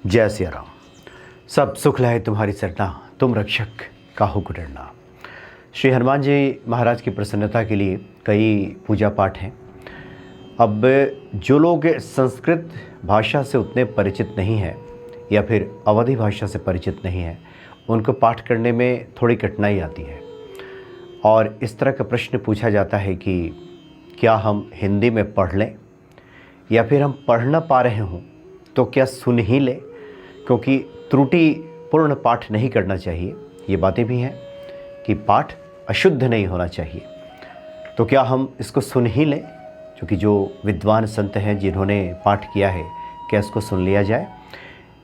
जय सिया राम। सब सुख लहे तुम्हारी सरना, तुम रक्षक काहू को डरना। श्री हनुमान जी महाराज की प्रसन्नता के लिए कई पूजा पाठ हैं। अब जो लोग संस्कृत भाषा से उतने परिचित नहीं हैं या फिर अवधी भाषा से परिचित नहीं हैं, उनको पाठ करने में थोड़ी कठिनाई आती है और इस तरह का प्रश्न पूछा जाता है कि क्या हम हिंदी में पढ़ लें या फिर हम पढ़ ना पा रहे हों तो क्या सुन ही लें, क्योंकि त्रुटिपूर्ण पाठ नहीं करना चाहिए। ये बातें भी हैं कि पाठ अशुद्ध नहीं होना चाहिए, तो क्या हम इसको सुन ही लें, क्योंकि जो विद्वान संत हैं जिन्होंने पाठ किया है, क्या इसको सुन लिया जाए।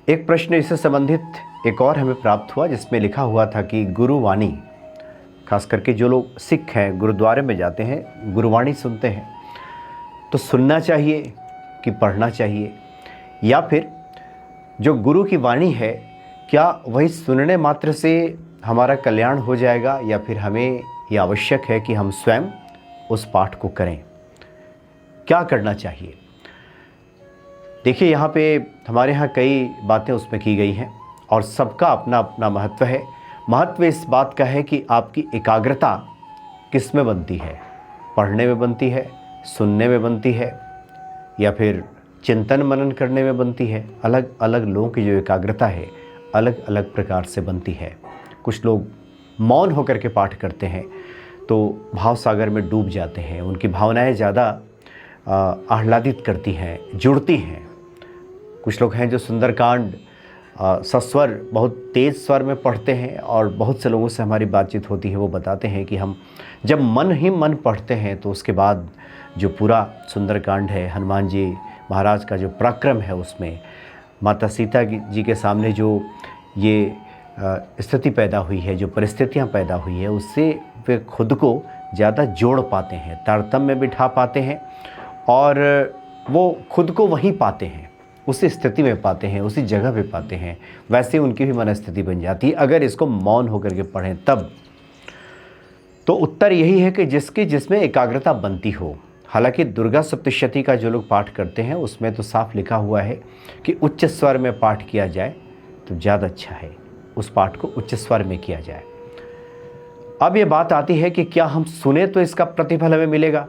एक प्रश्न इससे संबंधित एक और हमें प्राप्त हुआ जिसमें लिखा हुआ था कि गुरुवाणी, खास करके जो लोग सिख हैं गुरुद्वारे में जाते हैं गुरुवाणी सुनते हैं, तो सुनना चाहिए कि पढ़ना चाहिए, या फिर जो गुरु की वाणी है क्या वही सुनने मात्र से हमारा कल्याण हो जाएगा या फिर हमें ये आवश्यक है कि हम स्वयं उस पाठ को करें। क्या करना चाहिए? देखिए, यहाँ पे हमारे यहाँ कई बातें उसमें की गई हैं और सबका अपना अपना महत्व है। महत्व इस बात का है कि आपकी एकाग्रता किस में बनती है, पढ़ने में बनती है, सुनने में बनती है, या फिर चिंतन मनन करने में बनती है। अलग अलग लोगों की जो एकाग्रता है अलग अलग प्रकार से बनती है। कुछ लोग मौन होकर के पाठ करते हैं तो भाव सागर में डूब जाते हैं, उनकी भावनाएं ज़्यादा आह्लादित करती हैं, जुड़ती हैं। कुछ लोग हैं जो सुंदरकांड सस्वर बहुत तेज़ स्वर में पढ़ते हैं, और बहुत से लोगों से हमारी बातचीत होती है, वो बताते हैं कि हम जब मन ही मन पढ़ते हैं तो उसके बाद जो पूरा सुंदरकांड है, हनुमान जी महाराज का जो पराक्रम है, उसमें माता सीता जी के सामने जो ये स्थिति पैदा हुई है, जो परिस्थितियां पैदा हुई है, उससे वे खुद को ज़्यादा जोड़ पाते हैं, तारतम्य में बिठा पाते हैं और वो खुद को वहीं पाते हैं, उसी स्थिति में पाते हैं, उसी जगह पे पाते हैं। वैसे उनकी भी मनस्थिति बन जाती है अगर इसको मौन होकर के पढ़ें तब। तो उत्तर यही है कि जिसमें एकाग्रता बनती हो। हालांकि दुर्गा सप्तशती का जो लोग पाठ करते हैं उसमें तो साफ लिखा हुआ है कि उच्च स्वर में पाठ किया जाए तो ज़्यादा अच्छा है, उस पाठ को उच्च स्वर में किया जाए। अब ये बात आती है कि क्या हम सुने तो इसका प्रतिफल हमें मिलेगा?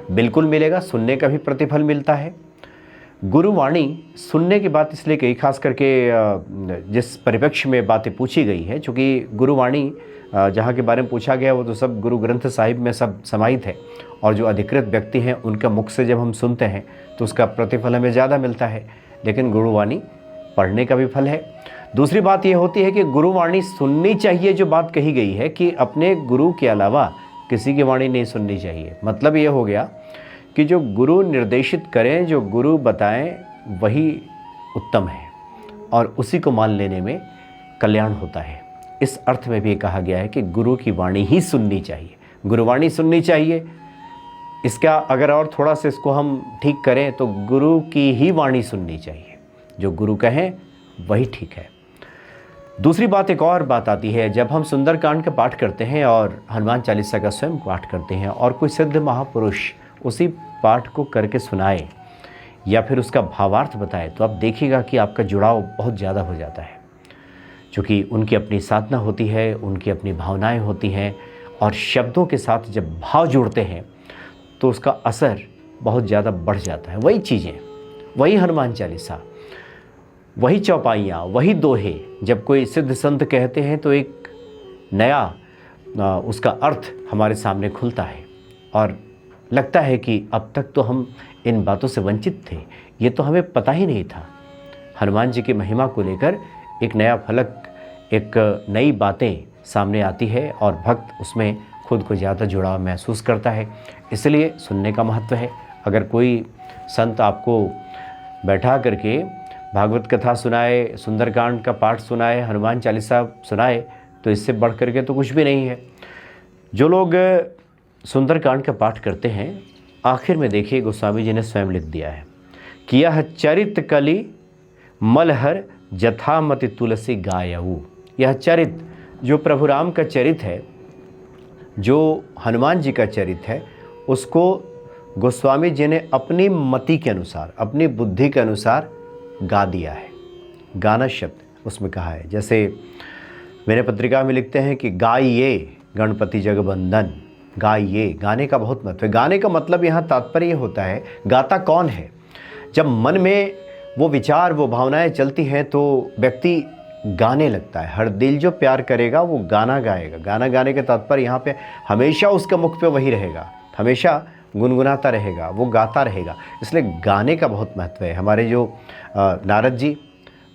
बिल्कुल मिलेगा, सुनने का भी प्रतिफल मिलता है। गुरुवाणी सुनने की बात इसलिए कही, खास करके जिस परिप्रेक्ष्य में बातें पूछी गई है, चूँकि गुरुवाणी जहाँ के बारे में पूछा गया वो तो सब गुरु ग्रंथ साहिब में सब समाहित है, और जो अधिकृत व्यक्ति हैं उनका मुख से जब हम सुनते हैं तो उसका प्रतिफल हमें ज़्यादा मिलता है, लेकिन गुरुवाणी पढ़ने का भी फल है। दूसरी बात ये होती है कि गुरुवाणी सुननी चाहिए। जो बात कही गई है कि अपने गुरु के अलावा किसी की वाणी नहीं सुननी चाहिए, मतलब ये हो गया कि जो गुरु निर्देशित करें, जो गुरु बताएं वही उत्तम है और उसी को मान लेने में कल्याण होता है। इस अर्थ में भी कहा गया है कि गुरु की वाणी ही सुननी चाहिए, गुरुवाणी सुननी चाहिए। इसका अगर और थोड़ा सा इसको हम ठीक करें तो गुरु की ही वाणी सुननी चाहिए, जो गुरु कहें वही ठीक है। दूसरी बात, एक और बात आती है, जब हम सुंदरकांड का पाठ करते हैं और हनुमान चालीसा का स्वयं पाठ करते हैं और कोई सिद्ध महापुरुष उसी पाठ को करके सुनाए या फिर उसका भावार्थ बताए, तो आप देखिएगा कि आपका जुड़ाव बहुत ज़्यादा हो जाता है, क्योंकि उनकी अपनी साधना होती है, उनकी अपनी भावनाएं होती हैं, और शब्दों के साथ जब भाव जुड़ते हैं तो उसका असर बहुत ज़्यादा बढ़ जाता है। वही चीज़ें, वही हनुमान चालीसा, वही चौपाइयाँ, वही दोहे जब कोई सिद्ध संत कहते हैं तो एक नया उसका अर्थ हमारे सामने खुलता है और लगता है कि अब तक तो हम इन बातों से वंचित थे, ये तो हमें पता ही नहीं था। हनुमान जी की महिमा को लेकर एक नया फलक, एक नई बातें सामने आती है और भक्त उसमें खुद को ज़्यादा जुड़ाव महसूस करता है। इसलिए सुनने का महत्व है। अगर कोई संत आपको बैठा करके भागवत कथा सुनाए, सुंदरकांड का पाठ सुनाए, हनुमान चालीसा सुनाए, तो इससे बढ़ करके तो कुछ भी नहीं है। जो लोग सुंदरकांड का पाठ करते हैं, आखिर में देखिए गोस्वामी जी ने स्वयं लिख दिया है कि यह चरित कली मलहर जथामति तुलसी गायऊ। यह चरित जो प्रभु राम का चरित है, जो हनुमान जी का चरित है, उसको गोस्वामी जी ने अपनी मति के अनुसार, अपनी बुद्धि के अनुसार गा दिया है। गाना शब्द उसमें कहा है। जैसे मेरे पत्रिका में लिखते हैं कि गाइए गणपति जगवंदन, गाइए, गाने का बहुत महत्व है। गाने का मतलब यहाँ तात्पर्य होता है, गाता कौन है। जब मन में वो विचार, वो भावनाएं चलती हैं तो व्यक्ति गाने लगता है। हर दिल जो प्यार करेगा वो गाना गाएगा। गाना गाने का तात्पर्य यहाँ पे हमेशा उसका मुख पे वही रहेगा, हमेशा गुनगुनाता रहेगा, वो गाता रहेगा। इसलिए गाने का बहुत महत्व है। हमारे जो नारद जी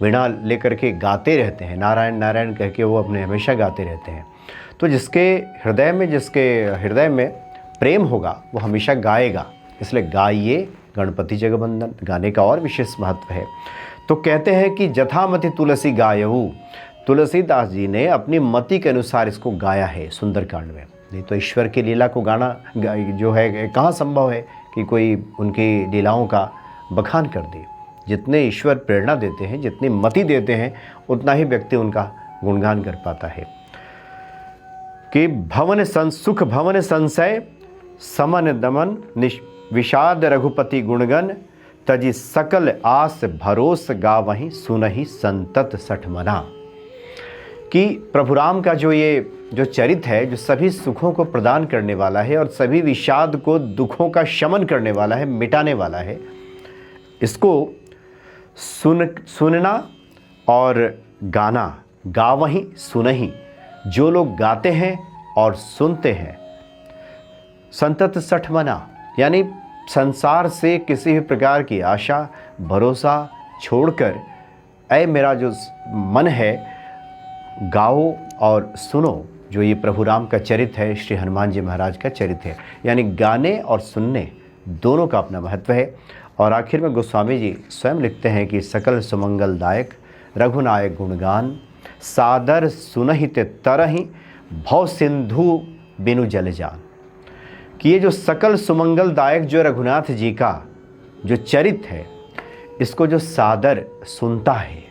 वीणा लेकर के गाते रहते हैं, नारायण नारायण कह के वो अपने हमेशा गाते रहते हैं। तो जिसके हृदय में प्रेम होगा वो हमेशा गाएगा। इसलिए गाइए गणपति जगवंदन, गाने का और विशेष महत्व है। तो कहते हैं कि जथामति तुलसी गायऊ, तुलसीदास जी ने अपनी मति के अनुसार इसको गाया है सुंदरकांड में। नहीं तो ईश्वर की लीला को गाना जो है कहाँ संभव है कि कोई उनकी लीलाओं का बखान कर दे। जितने ईश्वर प्रेरणा देते हैं, जितनी मति देते हैं, उतना ही व्यक्ति उनका गुणगान कर पाता है। कि सुख भवन संशय समन दमन विषाद रघुपति गुणगन, तजी सकल आस भरोस गावहीं सुनहि संतत सठ मना। कि प्रभु राम का जो चरित्र है, जो सभी सुखों को प्रदान करने वाला है और सभी विषाद को, दुखों का शमन करने वाला है, मिटाने वाला है, इसको सुनना और गाना, गावहीं सुनहि, जो लोग गाते हैं और सुनते हैं, संतत सठ मना, यानी संसार से किसी भी प्रकार की आशा भरोसा छोड़कर, ऐ मेरा जो मन है गाओ और सुनो। जो ये प्रभु राम का चरित्र है, श्री हनुमान जी महाराज का चरित्र है। यानी गाने और सुनने दोनों का अपना महत्व है। और आखिर में गोस्वामी जी स्वयं लिखते हैं कि सकल सुमंगलदायक रघुनायक गुणगान, सादर सुनहित तरहि भव सिंधु बिनु जल जान। कि ये जो सकल सुमंगलदायक जो रघुनाथ जी का जो चरित्र है, इसको जो सादर सुनता है,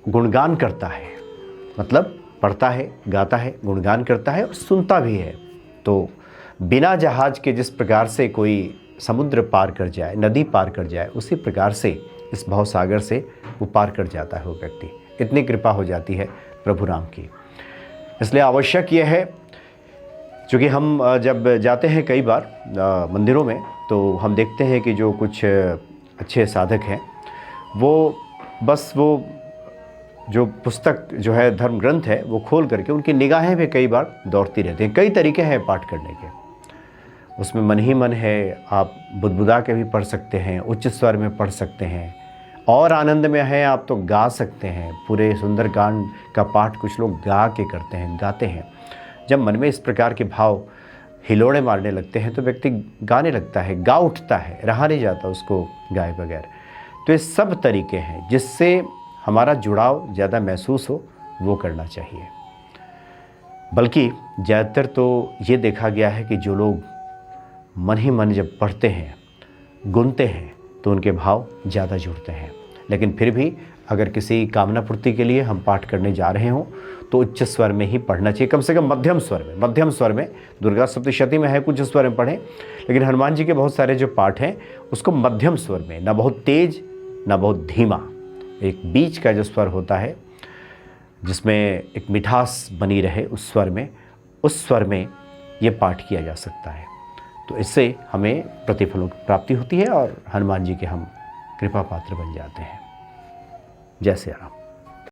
गुणगान करता है, मतलब पढ़ता है, गाता है, गुणगान करता है और सुनता भी है, तो बिना जहाज के जिस प्रकार से कोई समुद्र पार कर जाए, नदी पार कर जाए, उसी प्रकार से इस भवसागर से वो पार कर जाता है वो व्यक्ति। इतनी कृपा हो जाती है प्रभु राम की। इसलिए आवश्यक ये है, चूँकि हम जब जाते हैं कई बार मंदिरों में, तो हम देखते हैं कि जो कुछ अच्छे साधक हैं, वो बस वो जो पुस्तक जो है, धर्म ग्रंथ है, वो खोल करके उनकी निगाहें भी कई बार दौड़ती रहती हैं। कई तरीके हैं पाठ करने के, उसमें मन ही मन है, आप बुदबुदा के भी पढ़ सकते हैं, उच्च स्वर में पढ़ सकते हैं, और आनंद में है आप तो गा सकते हैं। पूरे सुंदरकांड का पाठ कुछ लोग गा के करते हैं, गाते हैं। जब मन में इस प्रकार के भाव हिलोड़े मारने लगते हैं तो व्यक्ति गाने लगता है, गा उठता है, रहा नहीं जाता उसको गाए बगैर। तो ये सब तरीके हैं जिससे हमारा जुड़ाव ज़्यादा महसूस हो, वो करना चाहिए। बल्कि ज़्यादातर तो ये देखा गया है कि जो लोग मन ही मन जब पढ़ते हैं, गुनते हैं, तो उनके भाव ज़्यादा जुड़ते हैं। लेकिन फिर भी अगर किसी कामना पूर्ति के लिए हम पाठ करने जा रहे हों तो उच्च स्वर में ही पढ़ना चाहिए, कम से कम मध्यम स्वर में। दुर्गा सप्तशती में है कुछ स्वर में पढ़ें, लेकिन हनुमान जी के बहुत सारे जो पाठ हैं उसको मध्यम स्वर में, ना बहुत तेज ना बहुत धीमा, एक बीच का जो स्वर होता है जिसमें एक मिठास बनी रहे, उस स्वर में ये पाठ किया जा सकता है। तो इससे हमें प्रतिफलों की प्राप्ति होती है और हनुमान जी के हम कृपा पात्र बन जाते हैं। जय श्री राम।